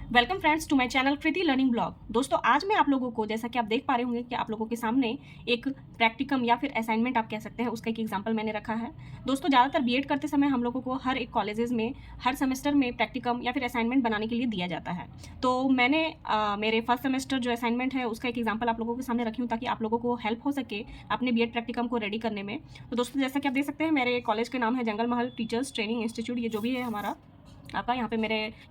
Welcome friends to my channel Kriti learning blog. दोस्तों आज मैं आप लोगों को, जैसा कि आप देख पा रहे होंगे कि आप लोगों के सामने एक प्रैक्टिकम या फिर असाइनमेंट आप कह सकते हैं, उसका एक एग्जांपल मैंने रखा है। दोस्तों ज़्यादातर बीएड करते समय हम लोगों को हर एक कॉलेजेस में हर सेमेस्टर में प्रैक्टिकम या फिर असाइनमेंट बनाने के लिए दिया जाता है। तो मैंने मेरे फर्स्ट सेमेस्टर जो असाइनमेंट है उसका एक एग्जाम्पल आप लोगों के सामने रखी हूँ, ताकि आप लोगों को हेल्प हो सके अपने बीएड प्रैक्टिकम को रेडी करने में। तो दोस्तों जैसा कि आप देख सकते हैं, मेरे कॉलेज का नाम है जंगल महल टीचर्स ट्रेनिंग इंस्टीट्यूट। ये जो भी है हमारा आपका यहाँ पे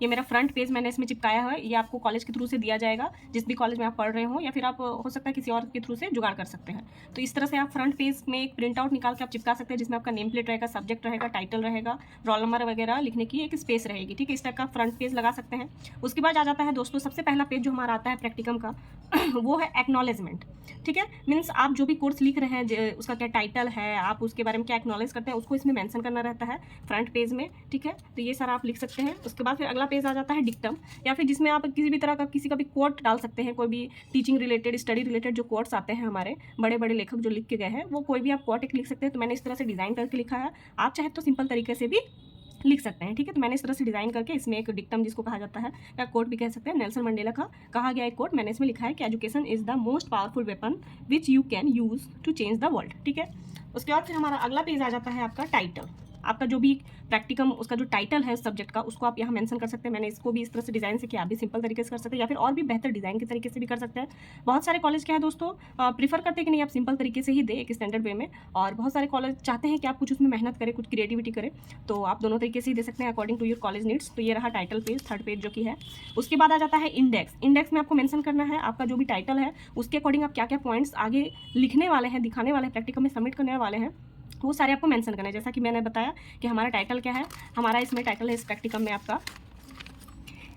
ये मेरा फ्रंट पेज मैंने इसमें चिपकाया है। ये आपको कॉलेज के थ्रू से दिया जाएगा, जिस भी कॉलेज में आप पढ़ रहे हो, या फिर आप हो सकता है किसी और के थ्रू से जुगाड़ कर सकते हैं। तो इस तरह से आप फ्रंट पेज में एक प्रिंट आउट निकाल के आप चिपका सकते हैं, जिसमें आपका नेम प्लेट रहेगा, सब्जेक्ट रहेगा, टाइटल रहेगा, रोल नंबर वगैरह लिखने की एक स्पेस रहेगी। ठीक है, इस टाइप का फ्रंट पेज लगा सकते हैं। उसके बाद आ जाता है दोस्तों सबसे पहला पेज जो हमारा आता है प्रैक्टिकम का वो है एक्नॉलेजमेंट। ठीक है, मीन्स आप जो भी कोर्स लिख रहे हैं उसका क्या टाइटल है, आप उसके बारे में क्या एक्नॉलेज करते हैं, उसको इसमें मेंशन करना रहता है फ्रंट पेज में। ठीक है, तो ये सारा आप लिख सकते हैं। उसके बाद फिर अगला पेज आ जाता है डिक्टम, या फिर जिसमें आप किसी भी तरह का किसी का भी कोट डाल सकते हैं। कोई भी टीचिंग रिलेटेड, स्टडी रिलेटेड जो कोट्स आते हैं हमारे बड़े बड़े लेखक जो लिख के गए हैं, वो कोई भी आप कोट एक लिख सकते हैं। तो मैंने इस तरह से डिज़ाइन करके लिखा है। आप चाहे तो सिंपल तरीके से भी लिख सकते हैं। ठीक है, तो मैंने इस तरह से डिज़ाइन करके इसमें एक डिक्टम जिसको कहा जाता है, या कोट भी कह सकते हैं, नेल्सन मंडेला का कहा गया एक कोट मैंने इसमें लिखा है कि education is the most powerful weapon which you can use to change the world. ठीक है, उसके बाद फिर हमारा अगला पेज आ जाता है आपका टाइटल। आपका जो भी प्रैक्टिकम उसका जो टाइटल है सब्जेक्ट का, उसको आप यहाँ मेंशन कर सकते हैं। मैंने इसको भी इस तरह से डिज़ाइन से किया, आप भी सिंपल तरीके से कर सकते हैं, या फिर और भी बेहतर डिज़ाइन के तरीके से भी कर सकते हैं। बहुत सारे कॉलेज क्या है दोस्तों, प्रीफर करते हैं कि नहीं आप सिंपल तरीके से ही दें एक स्टैंडर्ड वे में, और बहुत सारे कॉलेज चाहते हैं कि आप कुछ उसमें मेहनत करें, कुछ क्रिएटिविटी करें। तो आप दोनों तरीके से ही दे सकते हैं according to your college needs. तो ये रहा टाइटल पेज, थर्ड पेज जो कि है। उसके बाद आ जाता है इंडेक्स। इंडेक्स में आपको मेंशन करना है आपका जो भी टाइटल है उसके अकॉर्डिंग आप क्या क्या पॉइंट्स आगे लिखने वाले हैं, दिखाने वाले हैं, प्रैक्टिकम में सबमिट करने वाले हैं, वो सारे आपको मेंशन करना है। जैसा कि मैंने बताया कि हमारा टाइटल क्या है, हमारा इसमें टाइटल है इस प्रैक्टिकम में आपका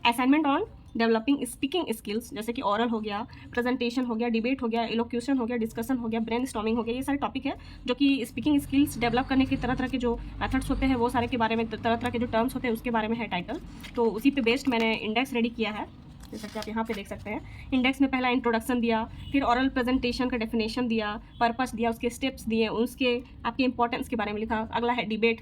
assignment on developing speaking skills, जैसे कि ओरल हो गया, प्रेजेंटेशन हो गया, डिबेट हो गया, इलोक्यूशन हो गया, डिस्कशन हो गया, ब्रेनस्टॉर्मिंग हो गया। ये सारे टॉपिक है जो कि स्पीकिंग स्किल्स डेवलप करने के तरह तरह के जो मेथड्स होते हैं, वो सारे के बारे में, तरह तरह के जो टर्म्स होते हैं उसके बारे में है टाइटल। तो उसी पे बेस्ड मैंने इंडेक्स रेडी किया है, जैसा कि आप यहाँ पे देख सकते हैं। इंडेक्स में पहला इंट्रोडक्शन दिया, फिर ओरल प्रेजेंटेशन का डेफिनेशन दिया, पर्पस दिया, उसके स्टेप्स दिए, उसके आपके इंपॉर्टेंस के बारे में लिखा। अगला है डिबेट,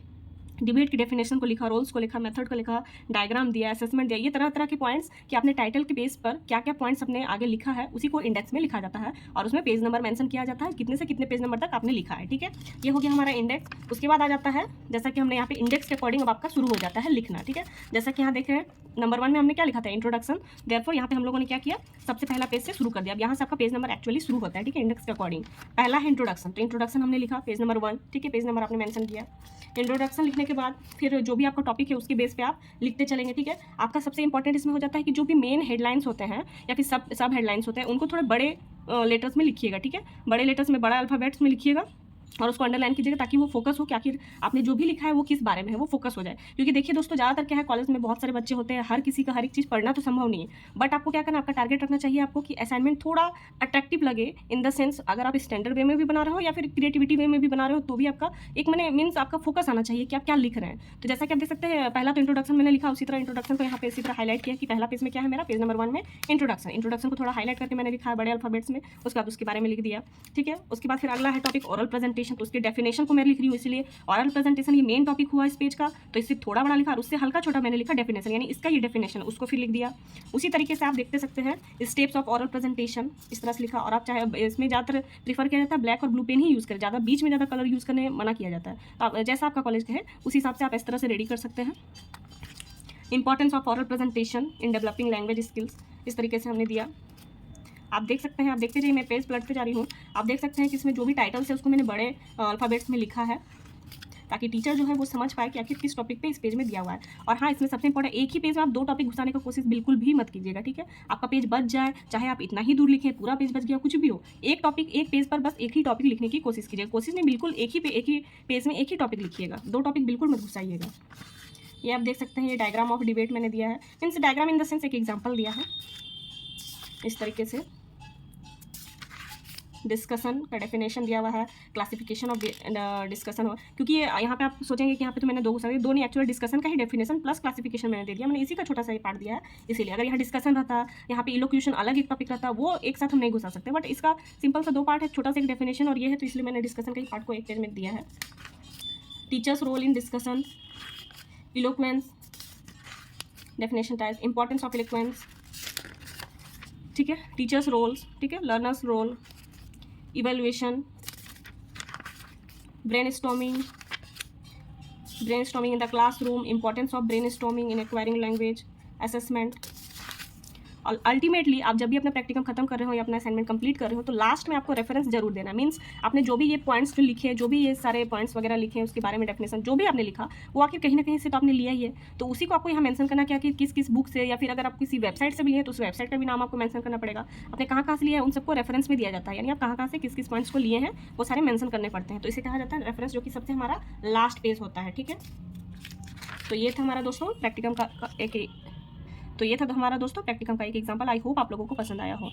डिबेट की डेफिनेशन को लिखा, रोल्स को लिखा, मेथड को लिखा, डायग्राम दिया, असेसमेंट दिया। ये तरह तरह के पॉइंट्स कि आपने टाइटल के बेस पर क्या क्या पॉइंट्स अपने आगे लिखा है, उसी को इंडेक्स में लिखा जाता है, और उसमें पेज नंबर मेंशन किया जाता है, कितने से कितने पेज नंबर तक आपने लिखा है। ठीक है, ये हो गया हमारा इंडेक्स। उसके बाद आ जाता है, जैसा कि हमने यहाँ पे इंडेक्स के अकॉर्डिंग अब आपका शुरू हो जाता है लिखना। ठीक है, जैसा कि यहाँ देख रहे हैं नंबर 1 में हमने क्या लिखा था, इंट्रोडक्शन। देयरफॉर यहाँ पे हम लोगों ने क्या किया, सबसे पहला पेज से शुरू कर दिया। अब यहाँ से आपका पेज नंबर एक्चुअली शुरू होता है। ठीक है, इंडेक्स के अकॉर्डिंग पहला है इंट्रोडक्शन, तो इंट्रोडक्शन हमने लिखा पेज नंबर 1। ठीक है, पेज नंबर आपने मेंशन किया। इंट्रोडक्शन लिखने के बाद फिर जो भी आपका टॉपिक है उसके बेस पे आप लिखते चलेंगे। ठीक है, आपका सबसे इंपॉर्टेंट इसमें हो जाता है कि जो भी मेन हेडलाइंस होते हैं या फिर सब हेडलाइंस होते हैं, उनको थोड़े बड़े लेटर्स में लिखिएगा। ठीक है, बड़े लेटर्स में, बड़ा अल्फ़ाबेट्स में लिखिएगा, और उसको अंडरलाइन कीजिएगा, ताकि वो फोकस हो कि आखिर आपने जो भी लिखा है वो किस बारे में है, वो फोकस हो जाए। क्योंकि देखिए दोस्तों, ज़्यादातर क्या है, कॉलेज में बहुत सारे बच्चे होते हैं, हर किसी का हर एक चीज़ पढ़ना तो संभव नहीं है। बट आपको क्या करना, आपका टारगेट रखना चाहिए आपको कि असाइनमेंट थोड़ा अट्रैक्टिव लगे, इन द सेंस अगर आप स्टैंडर्ड वे में भी बना रहे हो या फिर क्रिएटिविटी वे में भी बना रहे हो, तो भी आपका एक मैंने मीन्स आपका फोकस आना चाहिए कि आप क्या लिख रहे हैं। तो जैसा कि आप देख सकते हैं, पहला तो इंट्रोडक्शन मैंने लिखा, उसी तरह इंट्रोडक्शन को यहाँ पे इसी तरह हाईलाइट किया कि पहला पेज में क्या है मेरा, पेज नंबर 1 में इंट्रोडक्शन को थोड़ा हाईलाइट करके मैंने लिखा है बड़े अल्फाबेट्स में। उसके बाद उसके बारे में लिख दिया। ठीक है, उसके बाद फिर अगला है टॉपिक ओरल प्रेजेंटेशन, तो उसके डेफिनेशन को मैं लिख रही हूँ, इसलिए ओरल प्रेजेंटेशन ये मेन टॉपिक हुआ इस पेज का, तो इससे थोड़ा बड़ा लिखा, और उससे हल्का छोटा मैंने लिखा डेफिनेशन, यानी इसका ये डेफिनेशन, उसको फिर लिख दिया। उसी तरीके से आप देखते सकते हैं स्टेप्स ऑफ ओरल प्रेजेंटेशन, इस तरह से लिखा। और आप चाहे इसमें ज़्यादातर प्रीफर किया जाता है ब्लैक और ब्लू पेन ही यूज़ करें, ज़्यादा बीच में ज़्यादा कलर यूज़ करने मना किया जाता है। तो आप जैसा आपका कॉलेज है उस हिसाब से आप इस तरह से रेडी कर सकते हैं। Importance of oral presentation in developing language skills, इस तरीके से हमने दिया। आप देख सकते हैं, आप देखते जाइए, मैं पेज पलटते जा रही हूँ। आप देख सकते हैं कि इसमें जो भी टाइटल्स है उसको मैंने बड़े अल्फ़ाबेट्स में लिखा है, ताकि टीचर जो है वो समझ पाए कि आखिर किस टॉपिक पे इस पेज में दिया हुआ है। और हाँ, इसमें सबसे इंपॉर्टेंट, एक ही पेज में आप 2 टॉपिक घुसाने की कोशिश बिल्कुल भी मत कीजिएगा। ठीक है, आपका पेज बच जाए, चाहे आप इतना ही दूर लिखें, पूरा पेज बच गया, कुछ भी हो, एक टॉपिक एक पेज पर बस एक ही टॉपिक लिखने की कोशिश कीजिएगा। कोशिश नहीं, बिल्कुल एक ही पेज में एक ही टॉपिक लिखिएगा, 2 टॉपिक बिल्कुल मत घुसाइएगा। ये आप देख सकते हैं, ये डायग्राम ऑफ डिबेट मैंने दिया है, means diagram in the sense एक एग्जाम्पल दिया है इस तरीके से। डिस्कशन का डेफिनेशन दिया हुआ है, क्लासिफिकेशन ऑफ डिस्कशन हो, क्योंकि यहाँ पे आप सोचेंगे कि यहाँ पे तो मैंने 2 घुसा दिया, 2 नहीं, एक्चुअल डिस्कशन का ही डेफिनेशन प्लस क्लासिफिकेशन मैंने दे दिया, मैंने इसी का छोटा सा ही पार्ट दिया है। इसीलिए अगर यहाँ डिस्कशन रहता, यहाँ पे इलोक्यूशन अलग एक टॉपिक रहता, वो एक साथ हम नहीं घुसा सकते, बट इसका सिंपल सा 2 पार्ट है, छोटा सा एक डेफिनेशन और ये है, तो इसलिए मैंने डिस्कशन का ही पार्ट को एक पेज में दिया है। Teachers role in discussion, eloquence, definition types, importance of eloquence, ठीक है, टीचर्स रोल्स, ठीक है, learners role, evaluation, brainstorming in the classroom, importance of brainstorming in acquiring language, assessment। और अल्टीमेटली आप जब भी अपना प्रैक्टिकम खत्म कर रहे हो या अपना असाइनमेंट कंप्लीट कर रहे हो तो लास्ट में आपको रेफरेंस जरूर देना। मीन्स आपने जो भी ये पॉइंट्स लिखे, जो भी ये सारे पॉइंट्स वगैरह लिखे हैं उसके बारे में डेफिनेशन जो भी आपने लिखा वो आखिर कहीं ना कहीं से तो आपने लिया ही है, तो उसी को आपको यहाँ मेंशन करना क्या कि किस किस बुक से, या फिर अगर आप किसी वेबसाइट से भी लिए तो उस वेबसाइट का भी नाम आपको मेंशन करना पड़ेगा। आपने कहाँ कहाँ से लिया है उन सबको रेफरेंस में दिया जाता है, यानी आप कहाँ से किस किस पॉइंट्स को लिए हैं वो सारे मेंशन करने पड़ते हैं, तो इसे कहा जाता है रेफरेंस, जो कि सबसे हमारा लास्ट पेज होता है। ठीक है, तो ये था हमारा दोस्तों प्रैक्टिकम का एक, तो ये था हमारा दोस्तों प्रैक्टिकम का एक एग्जांपल। आई होप आप लोगों को पसंद आया हो।